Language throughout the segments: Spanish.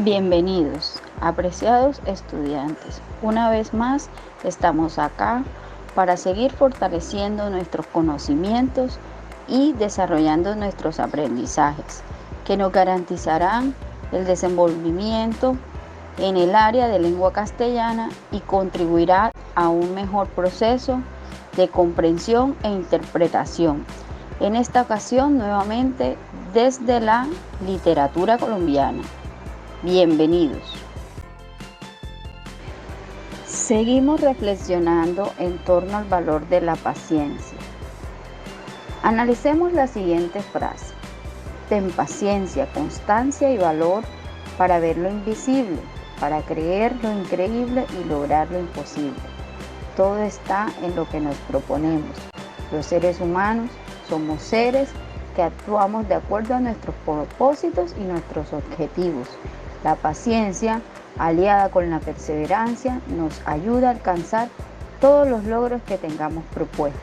Bienvenidos, apreciados estudiantes. Una vez más estamos acá para seguir fortaleciendo nuestros conocimientos y desarrollando nuestros aprendizajes que nos garantizarán el desenvolvimiento en el área de lengua castellana y contribuirá a un mejor proceso de comprensión e interpretación. En esta ocasión, nuevamente, desde la literatura colombiana. Bienvenidos. Seguimos reflexionando en torno al valor de la paciencia. Analicemos la siguiente frase. Ten paciencia, constancia y valor para ver lo invisible, para creer lo increíble y lograr lo imposible. Todo está en lo que nos proponemos. Los seres humanos somos seres que actuamos de acuerdo a nuestros propósitos y nuestros objetivos. La paciencia, aliada con la perseverancia, nos ayuda a alcanzar todos los logros que tengamos propuestos.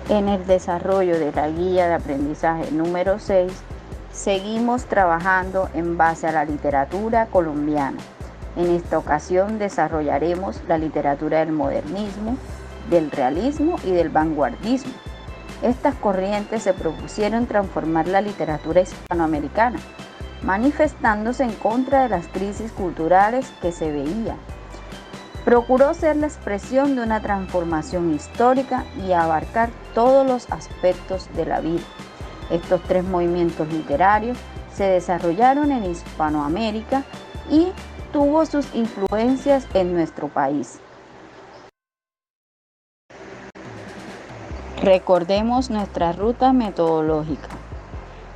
En el desarrollo de la guía de aprendizaje número 6, seguimos trabajando en base a la literatura colombiana. En esta ocasión desarrollaremos la literatura del modernismo, del realismo y del vanguardismo. Estas corrientes se propusieron transformar la literatura hispanoamericana, manifestándose en contra de las crisis culturales que se veían. Procuró ser la expresión de una transformación histórica y abarcar todos los aspectos de la vida. Estos tres movimientos literarios se desarrollaron en Hispanoamérica y tuvo sus influencias en nuestro país. Recordemos nuestra ruta metodológica,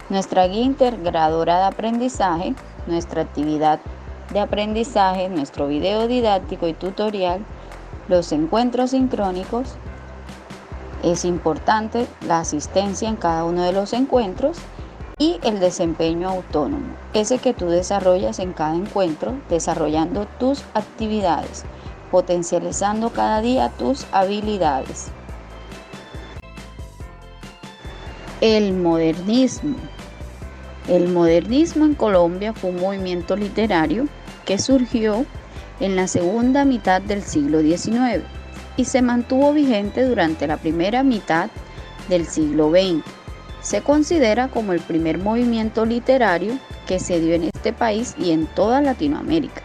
nuestra guía integradora de aprendizaje, nuestra actividad de aprendizaje, nuestro video didáctico y tutorial, los encuentros sincrónicos. Es importante la asistencia en cada uno de los encuentros y el desempeño autónomo, ese que tú desarrollas en cada encuentro, desarrollando tus actividades, potencializando cada día tus habilidades. El modernismo. El modernismo en Colombia fue un movimiento literario que surgió en la segunda mitad del siglo XIX y se mantuvo vigente durante la primera mitad del siglo XX. Se considera como el primer movimiento literario que se dio en este país y en toda Latinoamérica.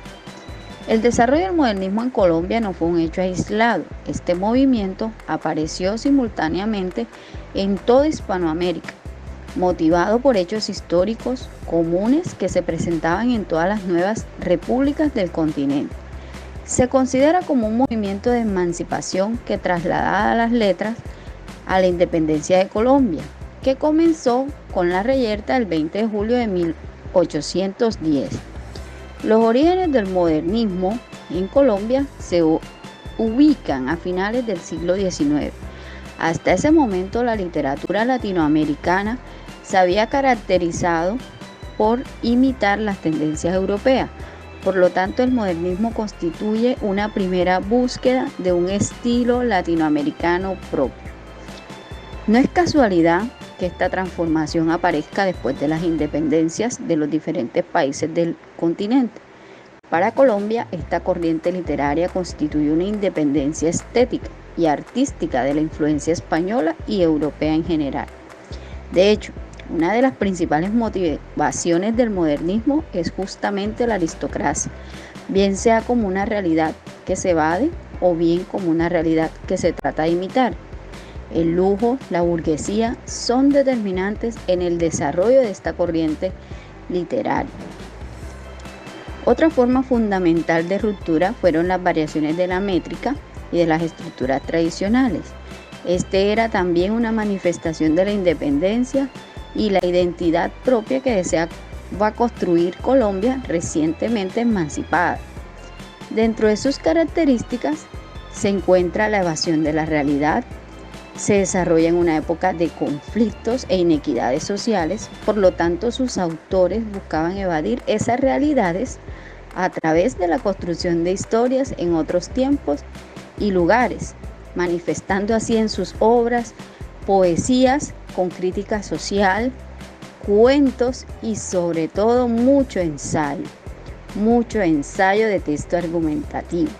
El desarrollo del modernismo en Colombia no fue un hecho aislado. Este movimiento apareció simultáneamente en toda Hispanoamérica, motivado por hechos históricos comunes que se presentaban en todas las nuevas repúblicas del continente. Se considera como un movimiento de emancipación que trasladaba las letras a la independencia de Colombia, que comenzó con la reyerta del 20 de julio de 1810. Los orígenes del modernismo en Colombia se ubican a finales del siglo XIX. Hasta ese momento la literatura latinoamericana se había caracterizado por imitar las tendencias europeas. Por lo tanto, el modernismo constituye una primera búsqueda de un estilo latinoamericano propio. No es casualidad que esta transformación aparezca después de las independencias de los diferentes países del continente. Para Colombia, esta corriente literaria constituye una independencia estética y artística de la influencia española y europea en general. De hecho, una de las principales motivaciones del modernismo es justamente la aristocracia, bien sea como una realidad que se evade o bien como una realidad que se trata de imitar. El lujo, la burguesía son determinantes en el desarrollo de esta corriente literaria. Otra forma fundamental de ruptura fueron las variaciones de la métrica y de las estructuras tradicionales. Este era también una manifestación de la independencia y la identidad propia que deseaba construir Colombia recientemente emancipada. Dentro de sus características se encuentra la evasión de la realidad. Se desarrolla en una época de conflictos e inequidades sociales, por lo tanto sus autores buscaban evadir esas realidades a través de la construcción de historias en otros tiempos y lugares, manifestando así en sus obras poesías con crítica social, cuentos y sobre todo mucho ensayo de texto argumentativo.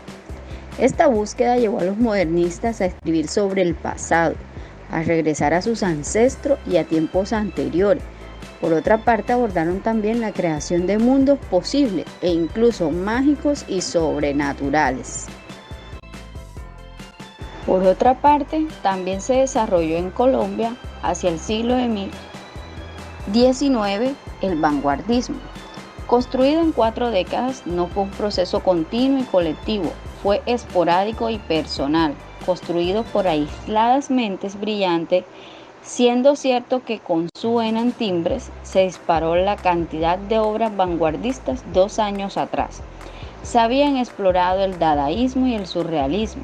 Esta búsqueda llevó a los modernistas a escribir sobre el pasado, a regresar a sus ancestros y a tiempos anteriores. Por otra parte, abordaron también la creación de mundos posibles e incluso mágicos y sobrenaturales. Por otra parte, también se desarrolló en Colombia, hacia el siglo XIX, el vanguardismo. Construido en 4 décadas, no fue un proceso continuo y colectivo, fue esporádico y personal, construido por aisladas mentes brillantes, siendo cierto que con su buena en timbres se disparó la cantidad de obras vanguardistas 2 años atrás. Se habían explorado el dadaísmo y el surrealismo.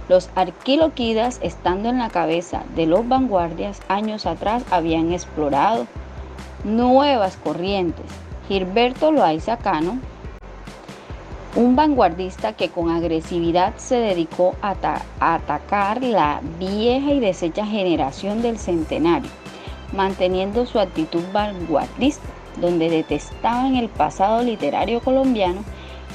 Los arquiloquidas, estando en la cabeza de los vanguardias, años atrás habían explorado nuevas corrientes. Gilberto Loaiza Cano, un vanguardista que con agresividad se dedicó a atacar la vieja y deshecha generación del centenario, manteniendo su actitud vanguardista, donde detestaban el pasado literario colombiano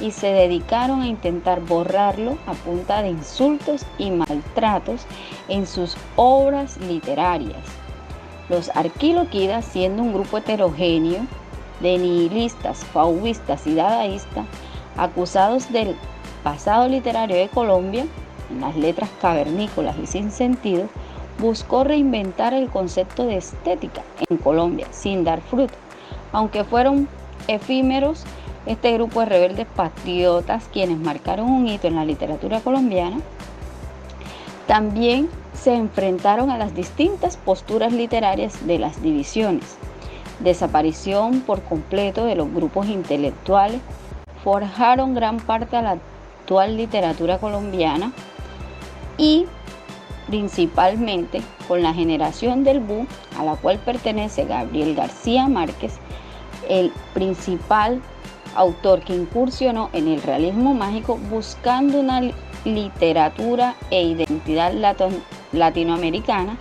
y se dedicaron a intentar borrarlo a punta de insultos y maltratos en sus obras literarias. Los arquiloquidas, siendo un grupo heterogéneo de nihilistas, fauvistas y dadaístas, acusados del pasado literario de Colombia, en las letras cavernícolas y sin sentido, buscó reinventar el concepto de estética en Colombia sin dar fruto. Aunque fueron efímeros, este grupo de rebeldes patriotas, quienes marcaron un hito en la literatura colombiana, también se enfrentaron a las distintas posturas literarias de las divisiones. Desaparición por completo de los grupos intelectuales forjaron gran parte de la actual literatura colombiana y principalmente con la generación del boom a la cual pertenece Gabriel García Márquez, el principal autor que incursionó en el realismo mágico buscando una literatura e identidad latinoamericana,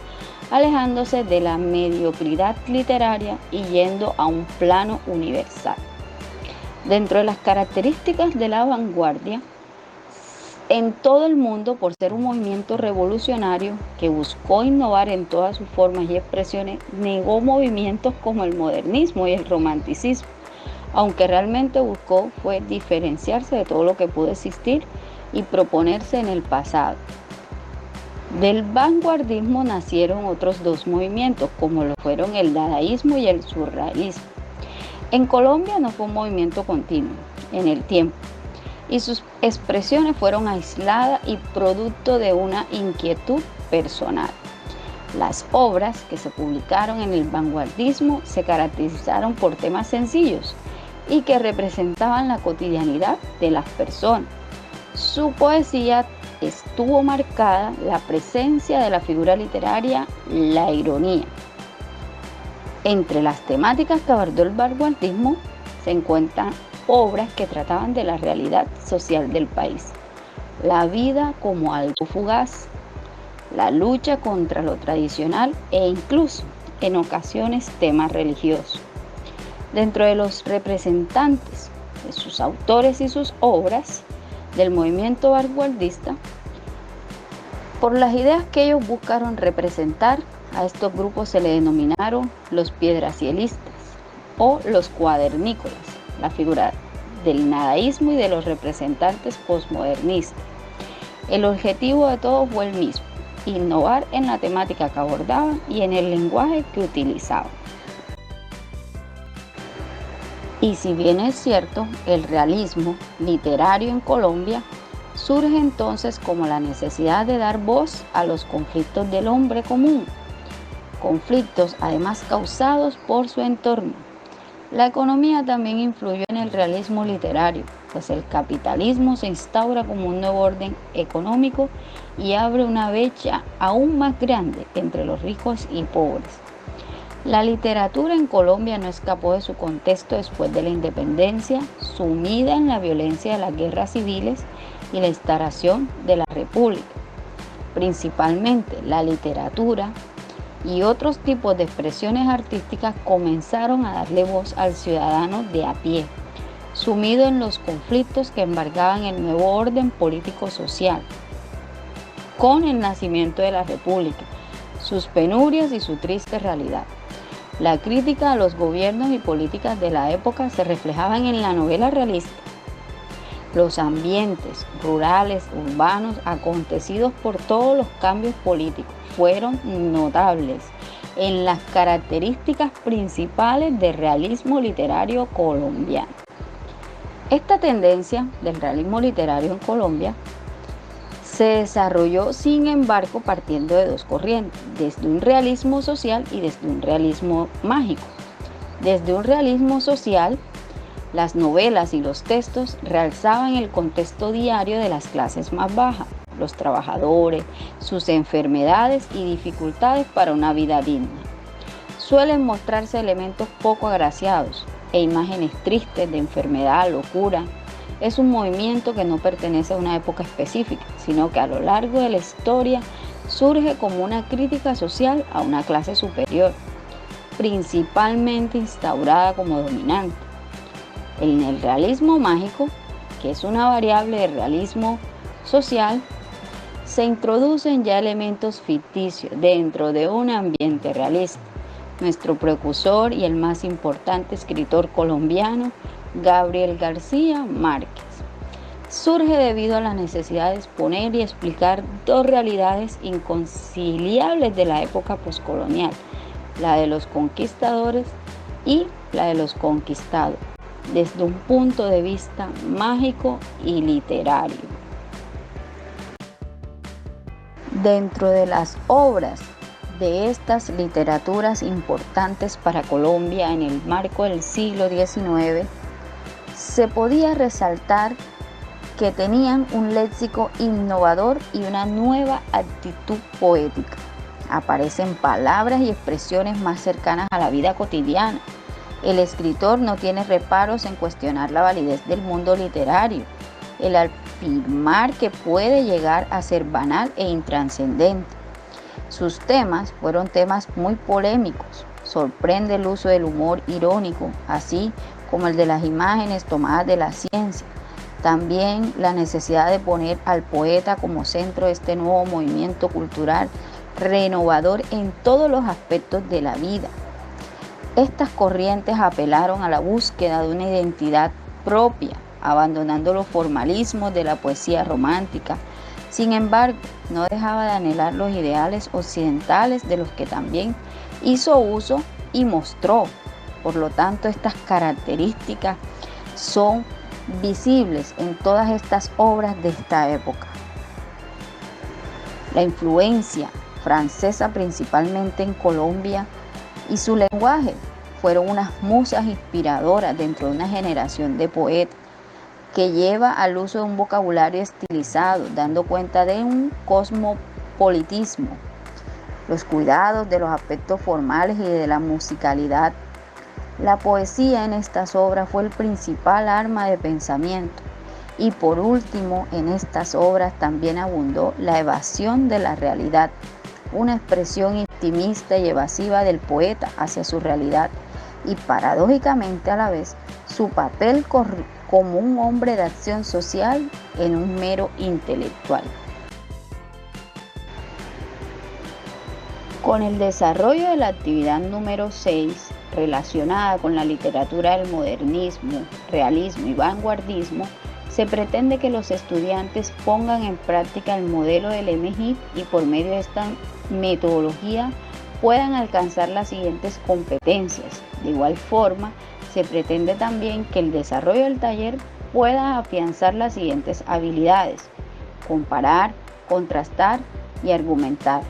alejándose de la mediocridad literaria y yendo a un plano universal. Dentro de las características de la vanguardia, en todo el mundo, por ser un movimiento revolucionario que buscó innovar en todas sus formas y expresiones, negó movimientos como el modernismo y el romanticismo, aunque realmente buscó fue diferenciarse de todo lo que pudo existir y proponerse en el pasado. Del vanguardismo nacieron otros 2 movimientos, como lo fueron el dadaísmo y el surrealismo. En Colombia no fue un movimiento continuo en el tiempo y sus expresiones fueron aisladas y producto de una inquietud personal. Las obras que se publicaron en el vanguardismo se caracterizaron por temas sencillos y que representaban la cotidianidad de las personas. Su poesía estuvo marcada la presencia de la figura literaria, la ironía. Entre las temáticas que abordó el vanguardismo se encuentran obras que trataban de la realidad social del país, la vida como algo fugaz, la lucha contra lo tradicional e incluso, en ocasiones, temas religiosos. Dentro de los representantes de sus autores y sus obras del movimiento vanguardista, por las ideas que ellos buscaron representar, a estos grupos se le denominaron los piedracielistas o los cuadernícolas, la figura del nadaísmo y de los representantes posmodernistas. El objetivo de todos fue el mismo: innovar en la temática que abordaban y en el lenguaje que utilizaban. Y si bien es cierto, el realismo literario en Colombia surge entonces como la necesidad de dar voz a los conflictos del hombre común, conflictos además causados por su entorno. La economía también influyó en el realismo literario, pues el capitalismo se instaura como un nuevo orden económico y abre una brecha aún más grande entre los ricos y pobres. La literatura en Colombia no escapó de su contexto después de la independencia, sumida en la violencia de las guerras civiles y la instauración de la República. Principalmente la literatura y otros tipos de expresiones artísticas comenzaron a darle voz al ciudadano de a pie, sumido en los conflictos que embargaban el nuevo orden político-social. Con el nacimiento de la República, sus penurias y su triste realidad. La crítica a los gobiernos y políticas de la época se reflejaban en la novela realista. Los ambientes rurales, urbanos, acontecidos por todos los cambios políticos, fueron notables en las características principales del realismo literario colombiano. Esta tendencia del realismo literario en Colombia se desarrolló, sin embargo, partiendo de dos corrientes, desde un realismo social y desde un realismo mágico. Desde un realismo social, las novelas y los textos realzaban el contexto diario de las clases más bajas, los trabajadores, sus enfermedades y dificultades para una vida digna. Suelen mostrarse elementos poco agraciados e imágenes tristes de enfermedad, locura. Es un movimiento que no pertenece a una época específica, sino que a lo largo de la historia surge como una crítica social a una clase superior, principalmente instaurada como dominante. En el realismo mágico, que es una variable del realismo social, se introducen ya elementos ficticios dentro de un ambiente realista. Nuestro precursor y el más importante escritor colombiano, Gabriel García Márquez, surge debido a la necesidad de exponer y explicar dos realidades inconciliables de la época poscolonial, la de los conquistadores y la de los conquistados, desde un punto de vista mágico y literario. Dentro de las obras de estas literaturas importantes para Colombia en el marco del siglo XIX, se podía resaltar que tenían un léxico innovador y una nueva actitud poética. Aparecen palabras y expresiones más cercanas a la vida cotidiana. El escritor no tiene reparos en cuestionar la validez del mundo literario, el afirmar que puede llegar a ser banal e intrascendente. Sus temas fueron temas muy polémicos. Sorprende el uso del humor irónico, así como el de las imágenes tomadas de la ciencia. También la necesidad de poner al poeta como centro de este nuevo movimiento cultural renovador en todos los aspectos de la vida. Estas corrientes apelaron a la búsqueda de una identidad propia, abandonando los formalismos de la poesía romántica. Sin embargo, no dejaba de anhelar los ideales occidentales de los que también hizo uso y mostró. Por lo tanto, estas características son visibles en todas estas obras de esta época. La influencia francesa, principalmente en Colombia, y su lenguaje fueron unas musas inspiradoras dentro de una generación de poetas que lleva al uso de un vocabulario estilizado, dando cuenta de un cosmopolitismo, los cuidados de los aspectos formales y de la musicalidad. La poesía en estas obras fue el principal arma de pensamiento. Y por último, en estas obras también abundó la evasión de la realidad, una expresión optimista y evasiva del poeta hacia su realidad y paradójicamente a la vez su papel como un hombre de acción social en un mero intelectual. Con el desarrollo de la actividad número 6, relacionada con la literatura del modernismo, realismo y vanguardismo, se pretende que los estudiantes pongan en práctica el modelo del MGIP y por medio de esta metodología puedan alcanzar las siguientes competencias. De igual forma, se pretende también que el desarrollo del taller pueda afianzar las siguientes habilidades: comparar, contrastar y argumentar.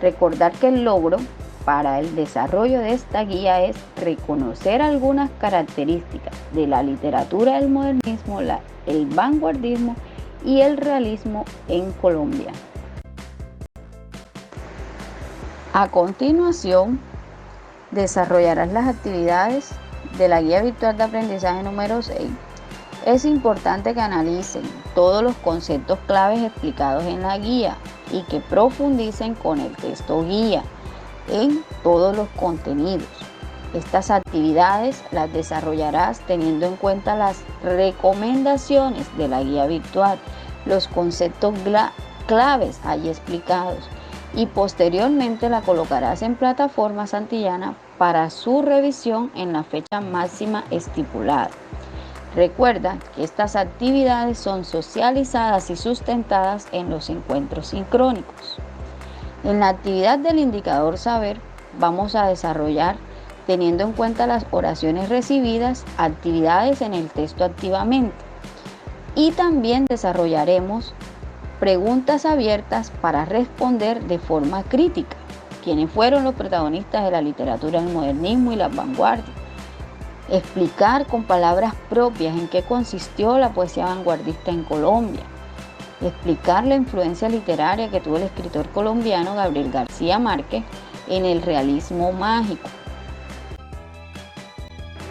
Recordar que el logro para el desarrollo de esta guía es reconocer algunas características de la literatura del modernismo, el vanguardismo y el realismo en Colombia. A continuación, desarrollarás las actividades de la guía virtual de aprendizaje número 6. Es importante que analicen todos los conceptos claves explicados en la guía y que profundicen con el texto guía. en todos los contenidos. Estas actividades las desarrollarás teniendo en cuenta las recomendaciones de la guía virtual, los conceptos claves allí explicados, y posteriormente la colocarás en plataforma Santillana para su revisión en la fecha máxima estipulada. Recuerda que estas actividades son socializadas y sustentadas en los encuentros sincrónicos. En la actividad del indicador saber vamos a desarrollar, teniendo en cuenta las oraciones recibidas, actividades en el texto activamente, y también desarrollaremos preguntas abiertas para responder de forma crítica. ¿Quiénes fueron los protagonistas de la literatura del modernismo y las vanguardias? Explicar con palabras propias en qué consistió la poesía vanguardista en Colombia. Explicar la influencia literaria que tuvo el escritor colombiano Gabriel García Márquez en el realismo mágico.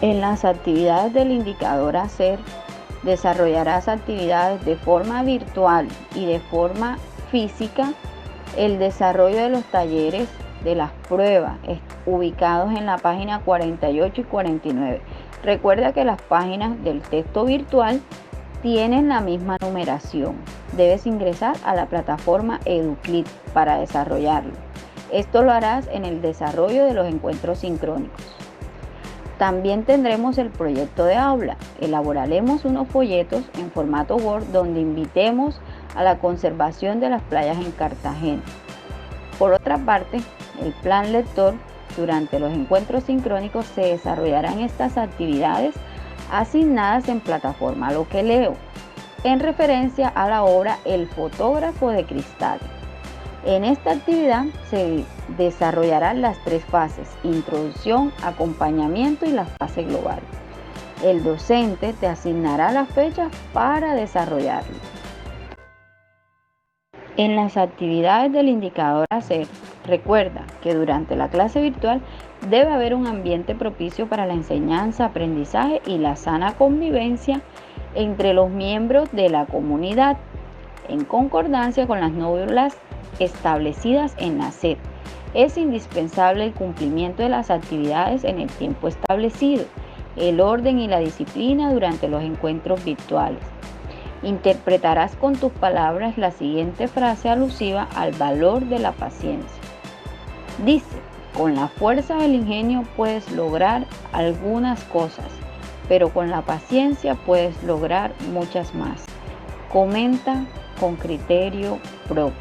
En las actividades del indicador hacer, desarrollarás actividades de forma virtual y de forma física, el desarrollo de los talleres de las pruebas ubicados en la página 48 y 49. Recuerda que las páginas del texto virtual tienen la misma numeración. Debes ingresar a la plataforma Educlip para desarrollarlo. Esto lo harás en el desarrollo de los encuentros sincrónicos. También tendremos el proyecto de aula. Elaboraremos unos folletos en formato Word donde invitemos a la conservación de las playas en Cartagena. Por otra parte, el plan lector, durante los encuentros sincrónicos se desarrollarán estas actividades asignadas en plataforma Lo que leo, en referencia a la obra El fotógrafo de cristal. En esta actividad se desarrollarán las tres fases: introducción, acompañamiento y la fase global. El docente te asignará la fecha para desarrollarlo. En las actividades del indicador hacer, recuerda que durante la clase virtual debe haber un ambiente propicio para la enseñanza, aprendizaje y la sana convivencia entre los miembros de la comunidad, en concordancia con las normas establecidas en la SED. Es indispensable el cumplimiento de las actividades en el tiempo establecido, el orden y la disciplina durante los encuentros virtuales. Interpretarás con tus palabras la siguiente frase alusiva al valor de la paciencia. Dice: con la fuerza del ingenio puedes lograr algunas cosas, pero con la paciencia puedes lograr muchas más. Comenta con criterio propio.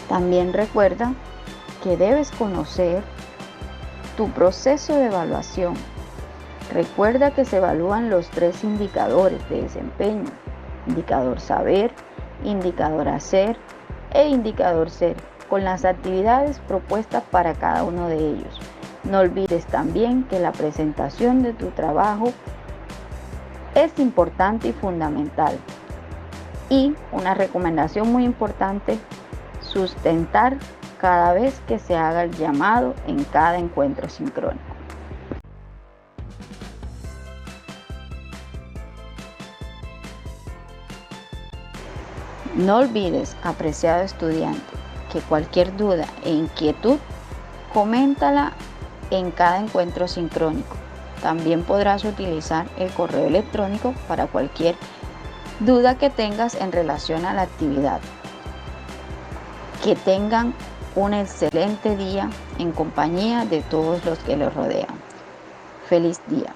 También recuerda que debes conocer tu proceso de evaluación. Recuerda que se evalúan los tres indicadores de desempeño: indicador saber, indicador hacer e indicador ser, con las actividades propuestas para cada uno de ellos. No olvides también que la presentación de tu trabajo es importante y fundamental. Y una recomendación muy importante: sustentar cada vez que se haga el llamado en cada encuentro sincrónico. No olvides, apreciado estudiante, que cualquier duda e inquietud, coméntala en cada encuentro sincrónico. También podrás utilizar el correo electrónico para cualquier duda que tengas en relación a la actividad. Que tengan un excelente día en compañía de todos los que los rodean. Feliz día.